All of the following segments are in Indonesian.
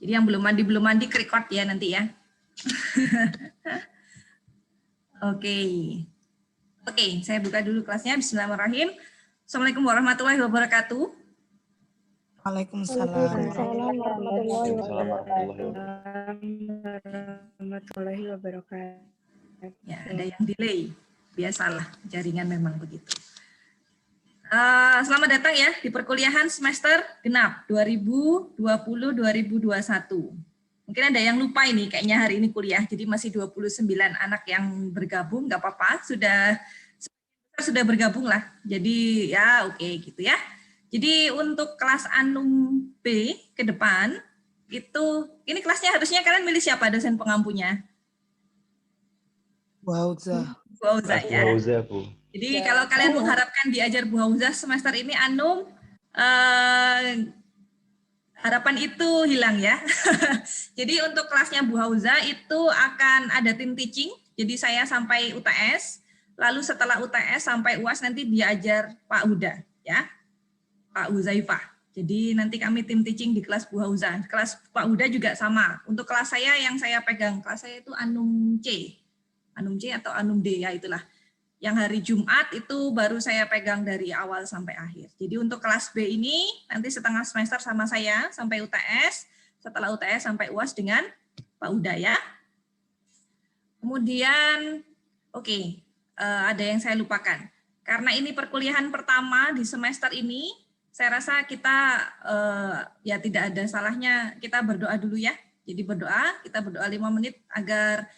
Jadi yang belum mandi record ya nanti ya. Oke. Oke, saya buka dulu kelasnya. Bismillahirrahmanirrahim. Assalamualaikum warahmatullahi wabarakatuh. Waalaikumsalam. Waalaikumsalam warahmatullahi wabarakatuh. Ya, ada yang delay. Biasalah, jaringan memang begitu. Selamat datang ya di perkuliahan semester genap 2020-2021. Mungkin ada yang lupa ini, kayaknya hari ini kuliah, jadi masih 29 anak yang bergabung, nggak apa-apa, sudah bergabung lah. Jadi ya oke gitu ya. Jadi untuk kelas Anum B ke depan, ini kelasnya harusnya kalian milih siapa dosen pengampunya? Bu Hauza. Bu Hauza ya. Bu Hauza, Bu. Jadi kalau kalian mengharapkan diajar Bu Hauza semester ini Anum, harapan itu hilang ya. Jadi untuk kelasnya Bu Hauza itu akan ada tim teaching. Jadi saya sampai UTS, lalu setelah UTS sampai UAS nanti diajar Pak Huda ya, Pak Huzaifah. Jadi nanti kami tim teaching di kelas Bu Hauza. Kelas Pak Huda juga sama. Untuk kelas saya yang saya pegang, kelas saya itu Anum C. Anum C atau Anum D ya itulah. Yang hari Jumat itu baru saya pegang dari awal sampai akhir. Jadi untuk kelas B ini nanti setengah semester sama saya sampai UTS, setelah UTS sampai UAS dengan Pak Huda ya. Kemudian ada yang saya lupakan. Karena ini perkuliahan pertama di semester ini, saya rasa kita ya tidak ada salahnya kita berdoa dulu ya. Jadi kita berdoa 5 menit agar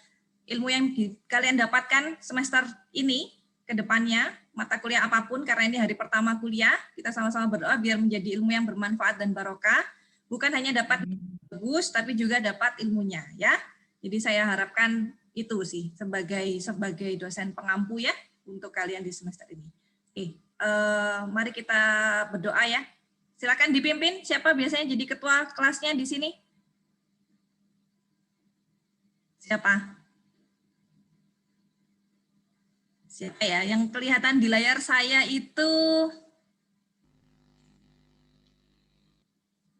ilmu yang kalian dapatkan semester ini ke depannya, mata kuliah apapun, karena ini hari pertama kuliah, kita sama-sama berdoa biar menjadi ilmu yang bermanfaat dan barokah, bukan hanya dapat bagus, tapi juga dapat ilmunya ya. Jadi saya harapkan itu sih sebagai dosen pengampu ya untuk kalian di semester ini. Mari kita berdoa ya. Silakan dipimpin, siapa biasanya jadi ketua kelasnya di sini? Siapa? Siapa ya? Yang kelihatan di layar saya itu,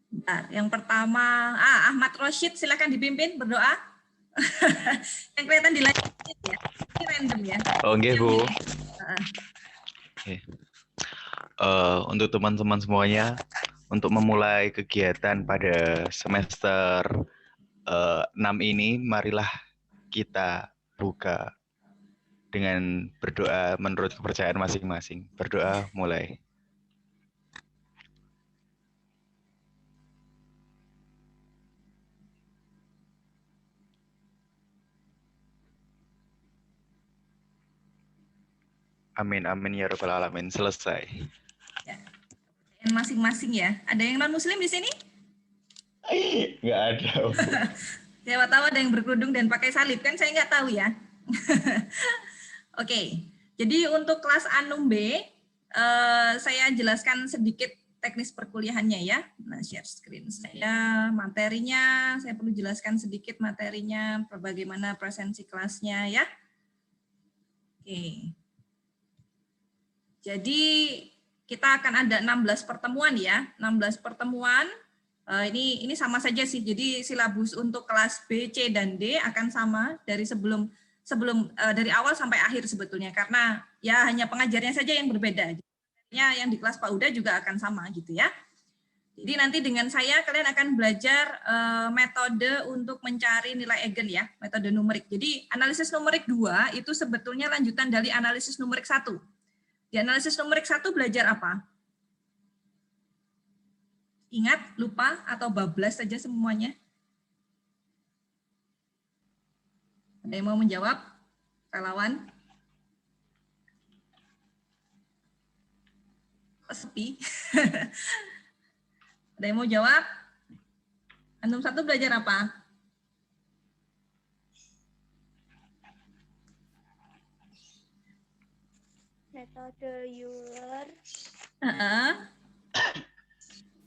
bentar, yang pertama, Ahmad Rosyid, silakan dipimpin berdoa. Yang kelihatan di layar ya, ini random ya. Oke, Bu. Untuk teman-teman semuanya, untuk memulai kegiatan pada semester 6 ini, marilah kita buka dengan berdoa menurut kepercayaan masing-masing. Berdoa mulai. Amin, amin ya rabbal alamin. Selesai. Ya. Masing-masing ya. Ada yang non-muslim di sini? Nggak ada. Siapa tahu ada yang berkerudung dan pakai salib, kan saya nggak tahu ya. Oke, jadi untuk kelas Anum B, saya jelaskan sedikit teknis perkuliahannya ya. Nah, share screen saya, materinya, saya perlu jelaskan sedikit materinya, bagaimana presensi kelasnya ya. Oke. Jadi kita akan ada 16 pertemuan ya, 16 pertemuan. Ini sama saja sih, jadi silabus untuk kelas B, C, dan D akan sama dari dari awal sampai akhir sebetulnya, karena ya hanya pengajarnya saja yang berbeda. Yang di kelas Pak Huda juga akan sama gitu ya. Jadi nanti dengan saya kalian akan belajar metode untuk mencari nilai eigen ya, metode numerik. Jadi analisis numerik 2 itu sebetulnya lanjutan dari analisis numerik 1. Di analisis numerik 1 belajar apa? Ingat, lupa, atau bablas saja semuanya? Ada yang mau menjawab? Relawan? Sepi. Ada yang mau jawab? Anum 1 belajar apa? Metode Euler,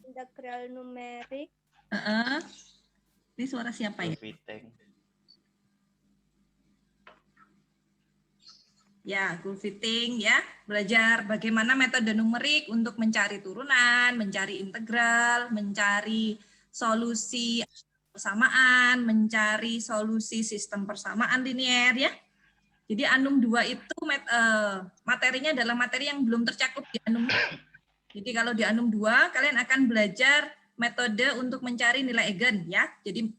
integral numerik. Ini suara siapa ya? Ya, goal fitting ya. Belajar bagaimana metode numerik untuk mencari turunan, mencari integral, mencari solusi persamaan, mencari solusi sistem persamaan linear ya. Jadi Anum 2 itu materinya adalah materi yang belum tercakup di Anum. Jadi kalau di Anum 2 kalian akan belajar metode untuk mencari nilai eigen ya. Jadi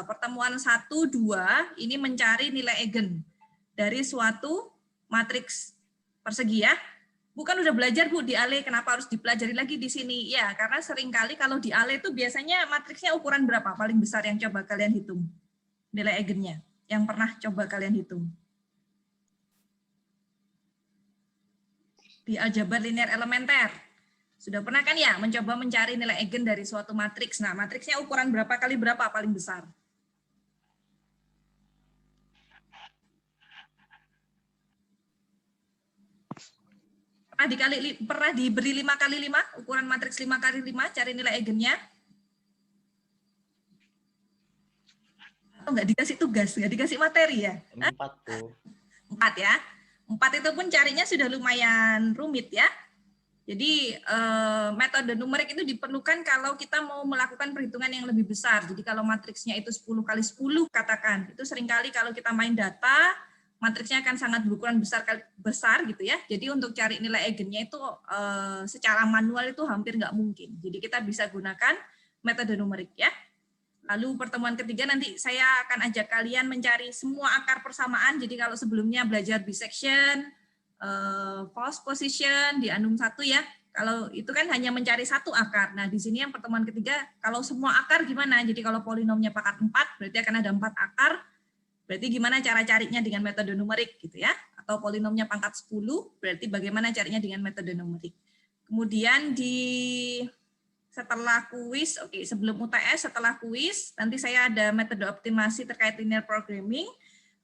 pertemuan 1 2 ini mencari nilai eigen dari suatu matriks persegi ya. Bukan udah belajar Bu di ALE, kenapa harus dipelajari lagi di sini? Ya, karena seringkali kalau di ALE itu biasanya matriksnya ukuran berapa paling besar yang coba kalian hitung nilai eigennya. Yang pernah coba kalian hitung? Di aljabar linear elementer. Sudah pernah kan ya mencoba mencari nilai eigen dari suatu matriks. Nah, matriksnya ukuran berapa kali berapa paling besar? Pernah diberi 5 kali 5, ukuran matriks 5 kali 5, cari nilai eigennya? Nggak dikasih tugas, nggak dikasih materi ya? 4 tuh. 4 ya. 4 itu pun carinya sudah lumayan rumit ya. Jadi metode numerik itu diperlukan kalau kita mau melakukan perhitungan yang lebih besar. Jadi kalau matriksnya itu 10 kali 10 katakan, itu seringkali kalau kita main data, matriksnya akan sangat berukuran besar gitu ya. Jadi untuk cari nilai eigennya itu secara manual itu hampir nggak mungkin. Jadi kita bisa gunakan metode numerik ya. Lalu pertemuan ketiga nanti saya akan ajak kalian mencari semua akar persamaan. Jadi kalau sebelumnya belajar bisection, false position di Anum 1 ya. Kalau itu kan hanya mencari satu akar. Nah di sini yang pertemuan ketiga, kalau semua akar gimana? Jadi kalau polinomnya pangkat 4, berarti akan ada 4 akar. Berarti gimana cara carinya dengan metode numerik gitu ya. Atau polinomnya pangkat 10, berarti bagaimana carinya dengan metode numerik. Kemudian setelah kuis, oke, sebelum UTS, setelah kuis, nanti saya ada metode optimasi terkait linear programming,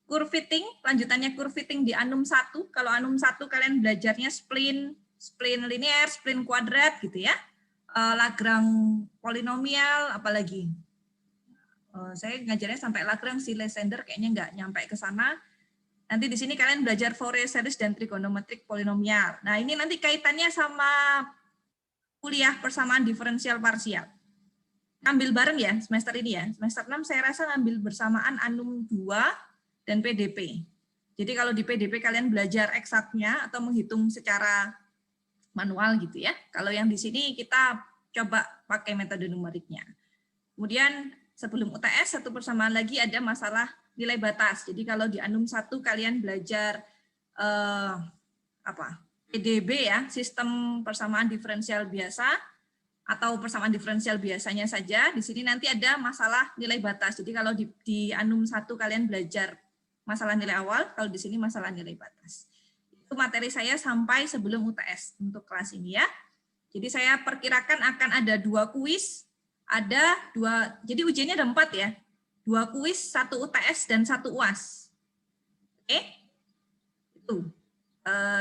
curve fitting, lanjutannya curve fitting di Anum 1. Kalau Anum 1 kalian belajarnya spline linear, spline kuadrat gitu ya. Lagrange polinomial, apalagi. Saya ngajarnya sampai Lagrange Lysander, kayaknya nggak nyampe ke sana. Nanti di sini kalian belajar Fourier series dan trigonometrik polinomial. Nah, ini nanti kaitannya sama kuliah persamaan diferensial parsial. Ambil bareng ya semester ini ya. Semester 6 saya rasa ngambil bersamaan Anum 2 dan PDP. Jadi kalau di PDP kalian belajar eksaknya atau menghitung secara manual gitu ya. Kalau yang di sini kita coba pakai metode numeriknya. Kemudian sebelum UTS satu persamaan lagi ada masalah nilai batas. Jadi kalau di Anum 1 kalian belajar PDB ya, sistem persamaan diferensial biasa atau persamaan diferensial biasanya saja. Di sini nanti ada masalah nilai batas. Jadi kalau di Anum 1 kalian belajar masalah nilai awal, kalau di sini masalah nilai batas. Itu materi saya sampai sebelum UTS untuk kelas ini ya. Jadi saya perkirakan akan ada 2 kuis, jadi ujiannya ada 4 ya. 2 kuis, 1 UTS dan 1 UAS. Oke? Itu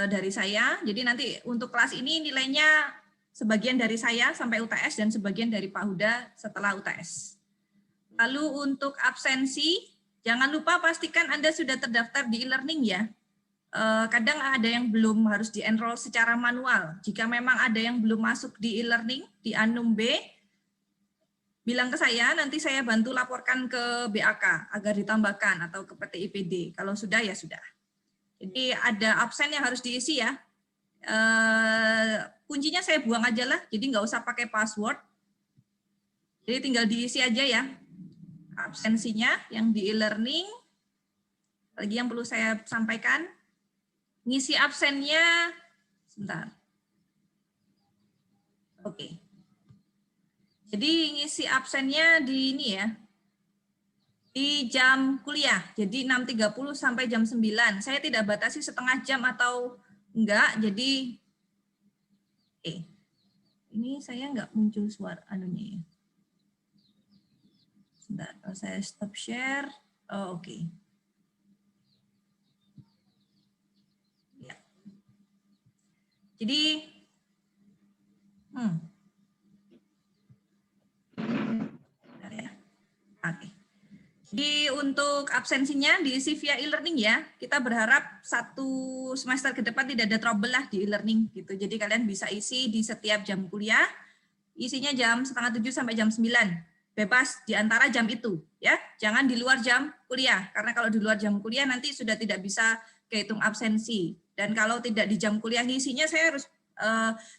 dari saya. Jadi nanti untuk kelas ini nilainya sebagian dari saya sampai UTS dan sebagian dari Pak Huda setelah UTS. Lalu untuk absensi, jangan lupa pastikan Anda sudah terdaftar di e-learning ya. Kadang ada yang belum harus di-enroll secara manual. Jika memang ada yang belum masuk di e-learning, di Anum B, bilang ke saya, nanti saya bantu laporkan ke BAK agar ditambahkan atau ke PT IPD. Kalau sudah ya sudah. Jadi ada absen yang harus diisi ya. Kuncinya saya buang aja lah, jadi nggak usah pakai password. Jadi tinggal diisi aja ya. Absensinya yang di e-learning. Lagi yang perlu saya sampaikan, ngisi absennya, sebentar. Oke. Jadi ngisi absennya di ini ya. Di jam kuliah, jadi 6.30 sampai jam 9. Saya tidak batasi setengah jam atau enggak, jadi ini saya enggak muncul suara anunya ya. Sebentar, saya stop share. Oh, oke. Ya. Jadi oke. Jadi untuk absensinya diisi via e-learning ya. Kita berharap 1 semester ke depan tidak ada trouble lah di e-learning gitu. Jadi kalian bisa isi di setiap jam kuliah. Isinya jam 6:30 sampai jam 9. bebas di antara jam itu, ya. Jangan di luar jam kuliah, karena kalau di luar jam kuliah nanti sudah tidak bisa kehitung absensi. Dan kalau tidak di jam kuliah ngisinya, saya harus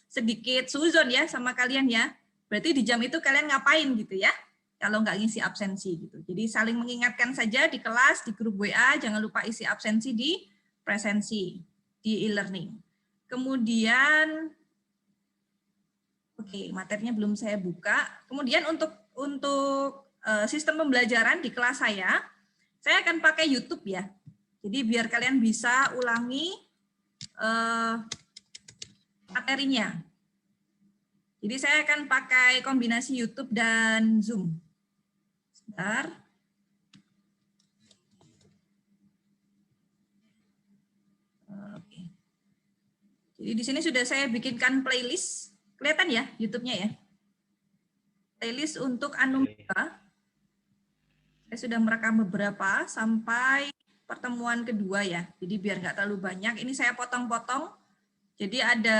sedikit suzon ya sama kalian ya. Berarti di jam itu kalian ngapain gitu ya, kalau nggak ngisi absensi gitu. Jadi saling mengingatkan saja di kelas, di grup WA, jangan lupa isi absensi di presensi, di e-learning. Kemudian, oke, materinya belum saya buka. Kemudian untuk sistem pembelajaran di kelas saya akan pakai YouTube ya. Jadi biar kalian bisa ulangi materinya. Jadi saya akan pakai kombinasi YouTube dan Zoom. Sebentar. Oke. Jadi di sini sudah saya bikinkan playlist. Kelihatan ya YouTube-nya ya? Playlist untuk Anum 2. Saya sudah merekam beberapa sampai pertemuan kedua ya. Jadi biar nggak terlalu banyak. Ini saya potong-potong. Jadi ada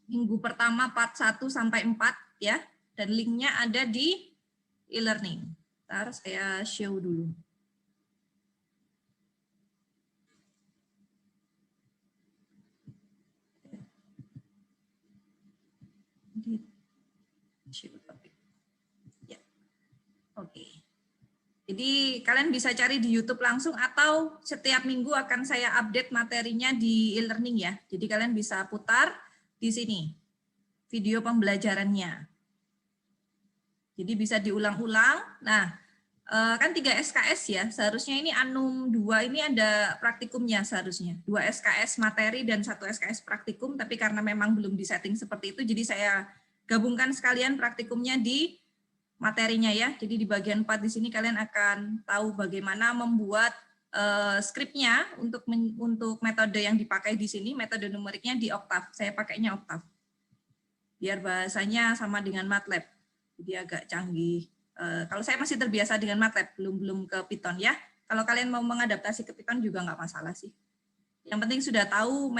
minggu pertama part 1 sampai 4 ya. Dan linknya ada di e-learning. Ntar saya show dulu. Ya. Oke. Jadi kalian bisa cari di YouTube langsung atau setiap minggu akan saya update materinya di e-learning ya. Jadi kalian bisa putar di sini video pembelajarannya. Jadi bisa diulang-ulang. Nah, kan 3 SKS ya. Seharusnya ini Anum 2 ini ada praktikumnya seharusnya. 2 SKS materi dan 1 SKS praktikum, tapi karena memang belum disetting seperti itu, jadi saya gabungkan sekalian praktikumnya di materinya ya. Jadi di bagian 4 di sini kalian akan tahu bagaimana membuat skripnya untuk metode yang dipakai di sini, metode numeriknya di Octave. Saya pakainya Octave. Biar bahasanya sama dengan MATLAB. Jadi agak canggih. Kalau saya masih terbiasa dengan MATLAB, belum ke Python ya. Kalau kalian mau mengadaptasi ke Python juga nggak masalah sih. Yang penting sudah tahu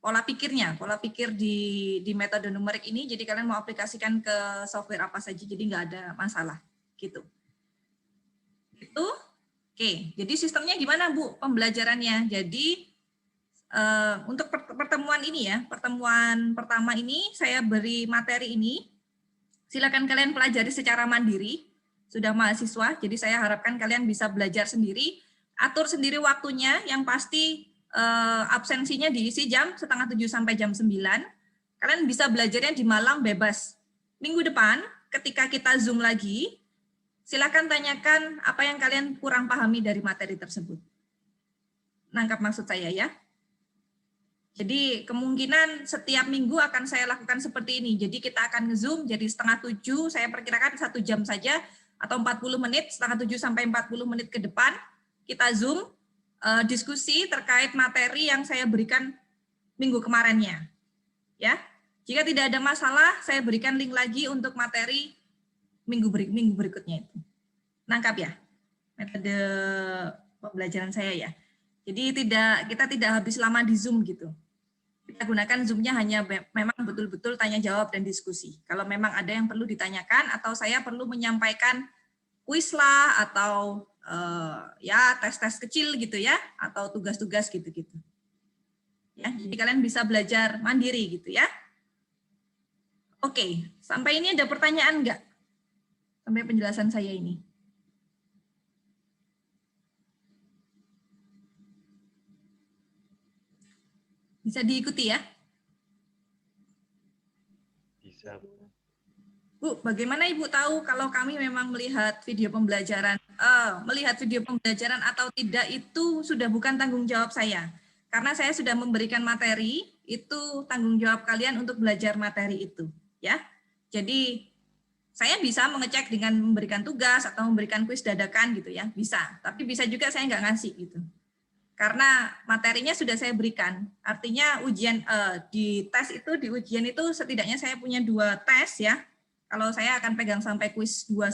pola pikirnya, pola pikir di metode numerik ini, jadi kalian mau aplikasikan ke software apa saja, jadi nggak ada masalah, gitu. Itu, oke. Jadi sistemnya gimana Bu pembelajarannya? Jadi untuk pertemuan ini ya, pertemuan pertama ini saya beri materi ini, silakan kalian pelajari secara mandiri, sudah mahasiswa, jadi saya harapkan kalian bisa belajar sendiri, atur sendiri waktunya, yang pasti absensinya diisi jam 6:30 sampai jam 9. Kalian bisa belajarnya di malam bebas. Minggu depan, ketika kita Zoom lagi, silakan tanyakan apa yang kalian kurang pahami dari materi tersebut. Nangkap maksud saya ya? Jadi kemungkinan setiap minggu akan saya lakukan seperti ini. Jadi kita akan nge-Zoom, jadi 6:30, saya perkirakan 1 jam saja, atau 40 menit, 6:30 sampai 40 menit ke depan, kita Zoom, diskusi terkait materi yang saya berikan minggu kemarinnya. Ya, jika tidak ada masalah, saya berikan link lagi untuk materi minggu berikutnya itu. Nangkap ya metode pembelajaran saya ya. Jadi kita tidak habis lama di Zoom gitu. Kita gunakan Zoom-nya hanya memang betul-betul tanya jawab dan diskusi. Kalau memang ada yang perlu ditanyakan atau saya perlu menyampaikan kuis lah atau ya tes-tes kecil gitu ya, atau tugas-tugas gitu-gitu. Ya, jadi kalian bisa belajar mandiri gitu ya. Oke, sampai ini ada pertanyaan enggak? Sampai penjelasan saya ini. Bisa diikuti ya? Bisa. Bu, bagaimana Ibu tahu kalau kami memang melihat video pembelajaran atau tidak itu sudah bukan tanggung jawab saya. Karena saya sudah memberikan materi, itu tanggung jawab kalian untuk belajar materi itu, ya. Jadi saya bisa mengecek dengan memberikan tugas atau memberikan kuis dadakan gitu ya, bisa. Tapi bisa juga saya nggak ngasih gitu. Karena materinya sudah saya berikan. Artinya ujian di ujian itu setidaknya saya punya 2 tes ya. Kalau saya akan pegang sampai kuis 1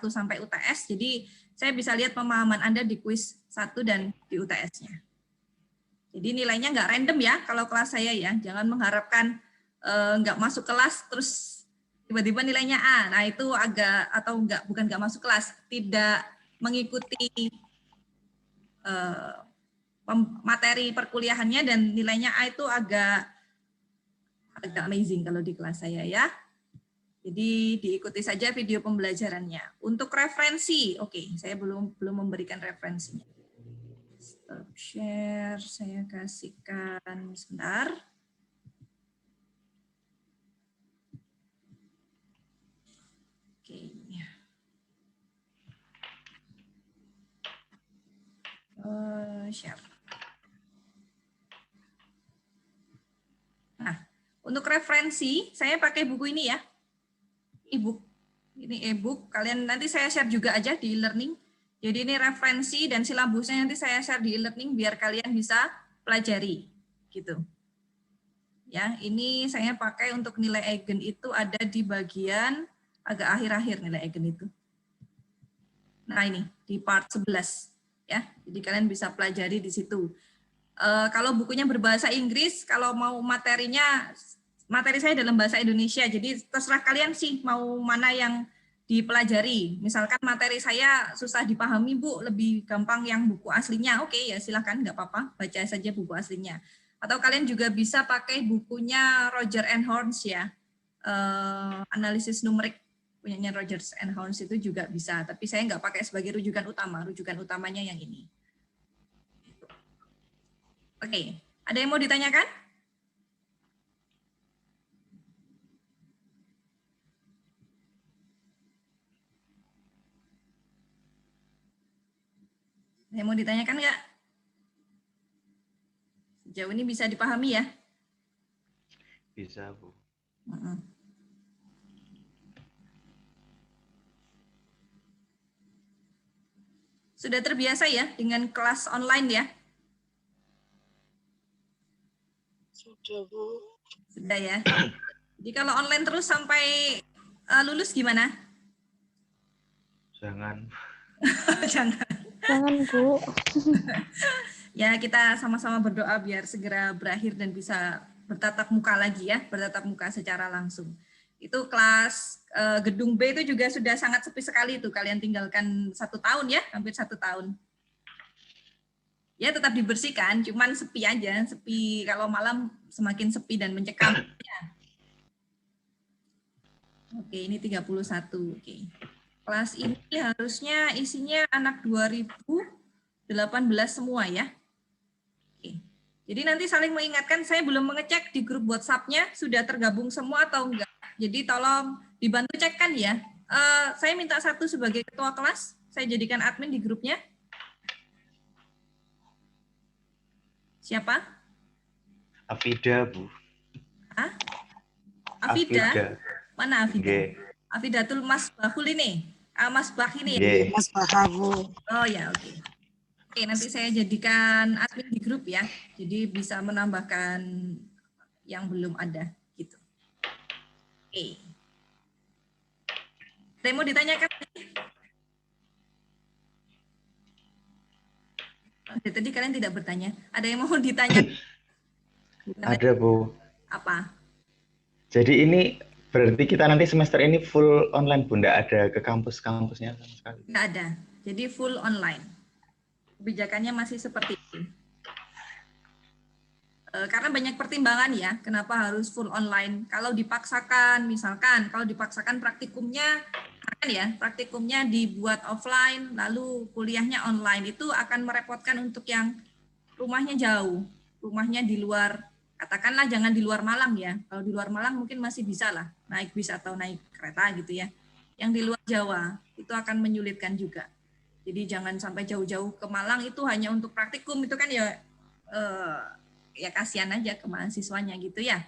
sampai UTS, jadi saya bisa lihat pemahaman Anda di kuis 1 dan di UTS-nya. Jadi nilainya nggak random ya kalau kelas saya ya. Jangan mengharapkan nggak masuk kelas terus tiba-tiba nilainya A. Nah, itu agak atau enggak, bukan enggak masuk kelas, tidak mengikuti materi perkuliahannya dan nilainya A itu agak amazing kalau di kelas saya ya. Jadi diikuti saja video pembelajarannya. Untuk referensi, oke, saya belum memberikan referensinya. Stop share, saya kasihkan sebentar. Oke. Share. Nah, untuk referensi, saya pakai buku ini ya. E-book. Ini e-book, kalian nanti saya share juga aja di e-learning. Jadi ini referensi dan silabusnya nanti saya share di e-learning biar kalian bisa pelajari gitu. Ya, ini saya pakai untuk nilai eigen itu ada di bagian agak akhir-akhir nilai eigen itu. Nah, ini di part 11 ya. Jadi kalian bisa pelajari di situ. Kalau bukunya berbahasa Inggris, kalau mau materinya materi saya dalam bahasa Indonesia, jadi terserah kalian sih mau mana yang dipelajari. Misalkan materi saya susah dipahami Bu, lebih gampang yang buku aslinya, oke ya silahkan, nggak apa-apa, baca saja buku aslinya. Atau kalian juga bisa pakai bukunya Roger and Horns ya, analisis numerik punyanya Roger and Horns itu juga bisa, tapi saya nggak pakai sebagai rujukan utamanya yang ini. Oke, ada yang mau ditanyakan? Saya mau ditanyakan nggak? Sejauh ini bisa dipahami ya? Bisa, Bu. Sudah terbiasa ya dengan kelas online ya? Sudah, Bu. Sudah ya. Jadi kalau online terus sampai lulus gimana? Jangan. Jangan. Jangan, Bu. Ya, kita sama-sama berdoa biar segera berakhir dan bisa bertatap muka lagi ya, bertatap muka secara langsung. Itu kelas gedung B itu juga sudah sangat sepi sekali itu, kalian tinggalkan 1 tahun ya, hampir 1 tahun. Ya tetap dibersihkan, cuman sepi aja, sepi kalau malam semakin sepi dan mencekam. Ya. Oke, ini 31. Oke. Kelas ini harusnya isinya anak 2018 semua ya. Oke. Jadi nanti saling mengingatkan, saya belum mengecek di grup WhatsApp-nya sudah tergabung semua atau enggak. Jadi tolong dibantu cekkan ya. Saya minta satu sebagai ketua kelas, saya jadikan admin di grupnya. Siapa? Afida, Bu. Hah? Afida? Mana Afida? Nggih. Afidatul Mas Bahul ini? Mas Bah ini ya? Nggih. Mas Bahabu. Oh ya, oke. Oke, nanti saya jadikan admin di grup ya. Jadi bisa menambahkan yang belum ada gitu. Oke. Ada yang mau ditanyakan? Tadi kalian tidak bertanya. Ada yang mau ditanya? Ada, Bu. Apa? Jadi ini berarti kita nanti semester ini full online, Bu, nggak ada ke kampus-kampusnya sama sekali. Nggak ada. Jadi full online. Kebijakannya masih seperti ini. Karena banyak pertimbangan ya, kenapa harus full online. Kalau dipaksakan, misalkan, kalau dipaksakan praktikumnya, kan ya, praktikumnya dibuat offline, lalu kuliahnya online, itu akan merepotkan untuk yang rumahnya jauh, rumahnya di luar, katakanlah jangan di luar Malang ya. Kalau di luar Malang mungkin masih bisa lah, naik bis atau naik kereta gitu ya. Yang di luar Jawa, itu akan menyulitkan juga. Jadi jangan sampai jauh-jauh ke Malang itu hanya untuk praktikum, itu kan ya ya kasihan aja ke mahasiswanya gitu ya.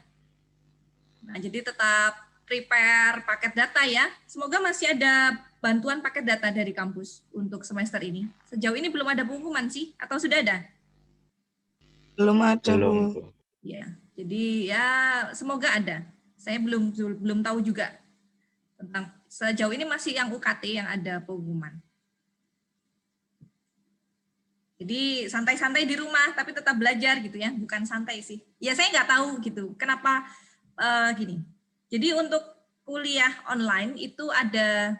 Nah, jadi tetap prepare paket data ya. Semoga masih ada bantuan paket data dari kampus untuk semester ini. Sejauh ini belum ada pengumuman sih, atau sudah ada? Belum ada, Belum, Bu. Bu. Ya, jadi ya semoga ada. Saya belum tahu juga tentang sejauh ini masih yang UKT yang ada pengumuman. Jadi santai-santai di rumah, tapi tetap belajar gitu ya, bukan santai sih. Ya saya nggak tahu gitu, kenapa gini. Jadi untuk kuliah online itu ada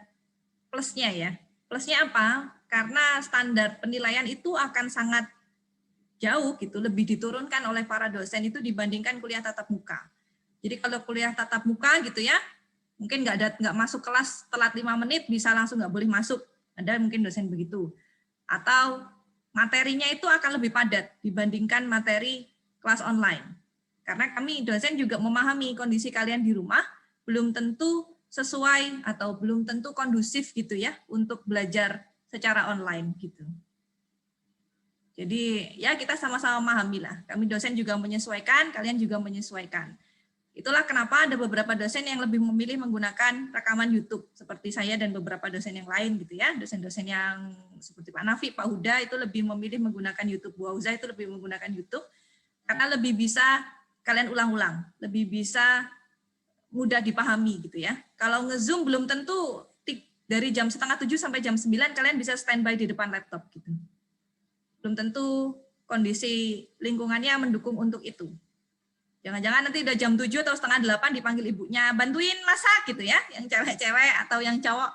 plusnya ya. Plusnya apa? Karena standar penilaian itu akan sangat jauh gitu, lebih diturunkan oleh para dosen itu dibandingkan kuliah tatap muka. Jadi kalau kuliah tatap muka gitu ya, mungkin nggak masuk kelas telat 5 menit bisa langsung nggak boleh masuk. Ada mungkin dosen begitu. Atau materinya itu akan lebih padat dibandingkan materi kelas online. Karena kami dosen juga memahami kondisi kalian di rumah belum tentu sesuai atau belum tentu kondusif gitu ya untuk belajar secara online gitu. Jadi ya kita sama-sama memahami lah. Kami dosen juga menyesuaikan, kalian juga menyesuaikan. Itulah kenapa ada beberapa dosen yang lebih memilih menggunakan rekaman YouTube seperti saya dan beberapa dosen yang lain gitu ya. Dosen-dosen yang seperti Pak Nafi, Pak Huda itu lebih memilih menggunakan YouTube. Bu Auza itu lebih menggunakan YouTube karena lebih bisa kalian ulang-ulang, lebih bisa mudah dipahami gitu ya. Kalau nge-Zoom belum tentu dari jam 6:30 sampai jam 9 kalian bisa standby di depan laptop gitu. Belum tentu kondisi lingkungannya mendukung untuk itu. Jangan-jangan nanti udah jam 7 atau 7:30 dipanggil ibunya, bantuin masak gitu ya, yang cewek-cewek atau yang cowok,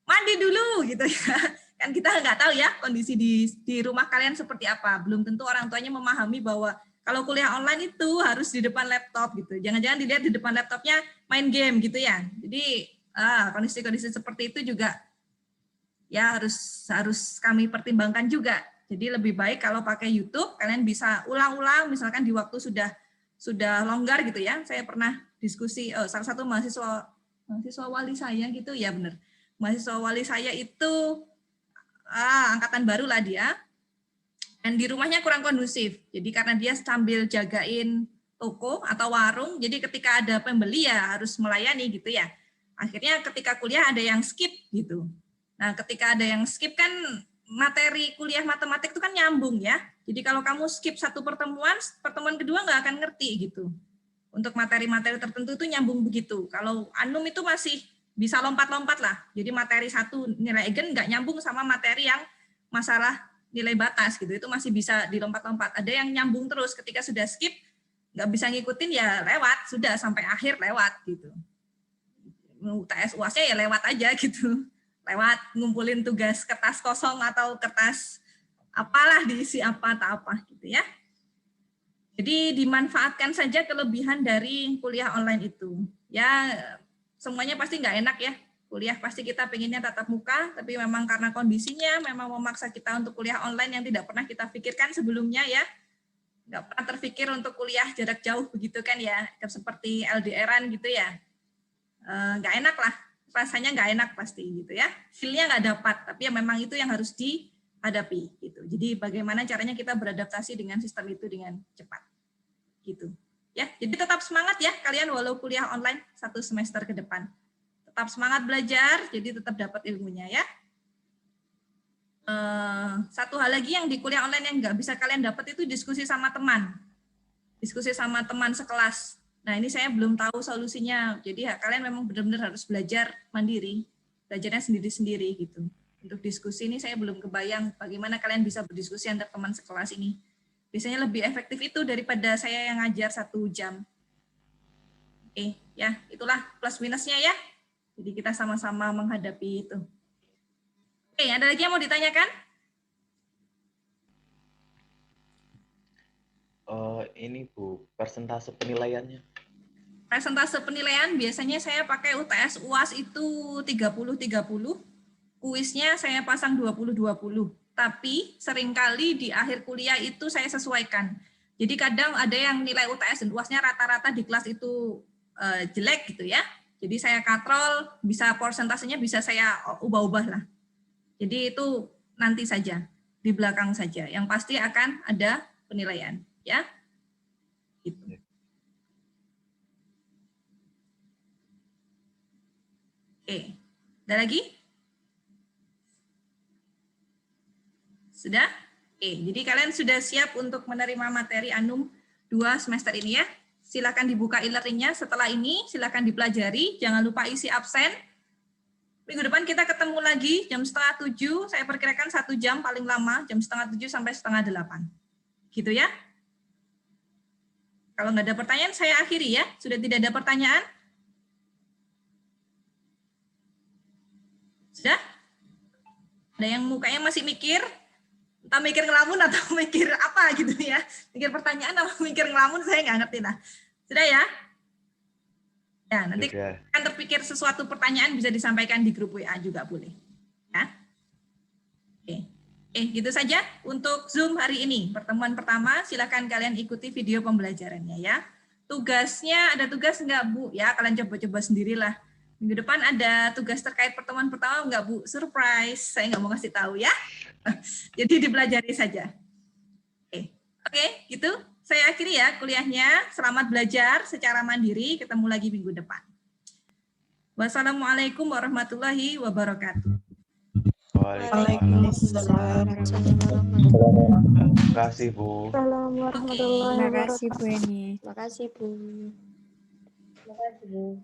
mandi dulu gitu ya. Kan kita nggak tahu ya kondisi di rumah kalian seperti apa. Belum tentu orang tuanya memahami bahwa kalau kuliah online itu harus di depan laptop gitu. Jangan-jangan dilihat di depan laptopnya main game gitu ya. Jadi kondisi-kondisi seperti itu juga ya harus kami pertimbangkan juga. Jadi lebih baik kalau pakai YouTube, kalian bisa ulang-ulang, misalkan di waktu sudah longgar gitu ya. Saya pernah diskusi, salah satu mahasiswa wali saya gitu, ya benar. Mahasiswa wali saya itu angkatan baru lah dia, dan di rumahnya kurang kondusif. Jadi karena dia sambil jagain toko atau warung, jadi ketika ada pembeli ya harus melayani gitu ya. Akhirnya ketika kuliah ada yang skip gitu. Nah ketika ada yang skip kan materi kuliah matematik itu kan nyambung ya. Jadi kalau kamu skip satu pertemuan kedua nggak akan ngerti gitu. Untuk materi-materi tertentu itu nyambung begitu. Kalau Anum itu masih bisa lompat-lompat lah. Jadi materi satu nilai Eigen nggak nyambung sama materi yang masalah nilai batas gitu. Itu masih bisa dilompat-lompat. Ada yang nyambung terus ketika sudah skip nggak bisa ngikutin ya lewat, sudah sampai akhir lewat gitu. UTS UASnya ya lewat aja gitu. Lewat ngumpulin tugas kertas kosong atau kertas apalah diisi apa atau apa gitu ya. Jadi dimanfaatkan saja kelebihan dari kuliah online itu. Ya semuanya pasti nggak enak ya. Kuliah pasti kita pengennya tatap muka, tapi memang karena kondisinya memang memaksa kita untuk kuliah online yang tidak pernah kita pikirkan sebelumnya ya. Nggak pernah terpikir untuk kuliah jarak jauh begitu kan ya, seperti LDR-an gitu ya. Nggak enak lah. Rasanya nggak enak pasti gitu ya, feel-nya nggak dapat, tapi ya memang itu yang harus dihadapi gitu. Jadi bagaimana caranya kita beradaptasi dengan sistem itu dengan cepat gitu ya. Jadi tetap semangat ya kalian walau kuliah online 1 semester ke depan, tetap semangat belajar, jadi tetap dapat ilmunya ya. Satu hal lagi yang di kuliah online yang nggak bisa kalian dapat itu diskusi sama teman sekelas. Nah, ini saya belum tahu solusinya. Jadi kalian memang benar-benar harus belajar mandiri, belajarnya sendiri-sendiri gitu. Untuk diskusi ini saya belum kebayang bagaimana kalian bisa berdiskusi antar teman sekelas ini. Biasanya lebih efektif itu daripada saya yang ngajar 1 jam. Oke, ya itulah plus minusnya ya. Jadi kita sama-sama menghadapi itu. Oke, ada lagi yang mau ditanyakan? Ini Bu, persentase penilaiannya. Persentase penilaian biasanya saya pakai UTS UAS itu 30-30. Kuisnya saya pasang 20-20. Tapi seringkali di akhir kuliah itu saya sesuaikan. Jadi kadang ada yang nilai UTS dan UASnya rata-rata di kelas itu jelek gitu ya. Jadi saya katrol, bisa persentasenya bisa saya ubah-ubah lah. Jadi itu nanti saja, di belakang saja. Yang pasti akan ada penilaian, ya. Gitu. Oke, ada lagi? Sudah? Oke, jadi kalian sudah siap untuk menerima materi Anum 2 semester ini ya. Silakan dibuka e-learning-nya. Setelah ini silakan dipelajari, jangan lupa isi absen. Minggu depan kita ketemu lagi jam 6:30, saya perkirakan 1 jam paling lama, jam 6:30 sampai 7:30. Gitu ya. Kalau nggak ada pertanyaan, saya akhiri ya. Sudah tidak ada pertanyaan? Sudah? Ada yang mukanya masih mikir? Entah mikir ngelamun atau mikir apa gitu ya. Mikir pertanyaan atau mikir ngelamun, saya nggak ngerti lah. Sudah ya? Ya, nanti Sudah. kan terpikir sesuatu pertanyaan bisa disampaikan di grup WA juga boleh. Ya. Oke, gitu saja untuk Zoom hari ini. Pertemuan pertama, silakan kalian ikuti video pembelajarannya ya. Tugasnya, ada tugas enggak Bu? Ya, kalian coba-coba sendirilah. Minggu depan ada tugas terkait pertemuan pertama enggak Bu? Surprise, saya nggak mau kasih tahu ya. Jadi dipelajari saja. Oke, gitu. Saya akhiri ya kuliahnya. Selamat belajar secara mandiri. Ketemu lagi minggu depan. Wassalamualaikum warahmatullahi wabarakatuh. Waalaikumsalam. Terima kasih, Bu. Assalamualaikum warahmatullahi Terima wabarakatuh. kasih Bu Eni. Terima kasih Bu. Terima kasih, Bu.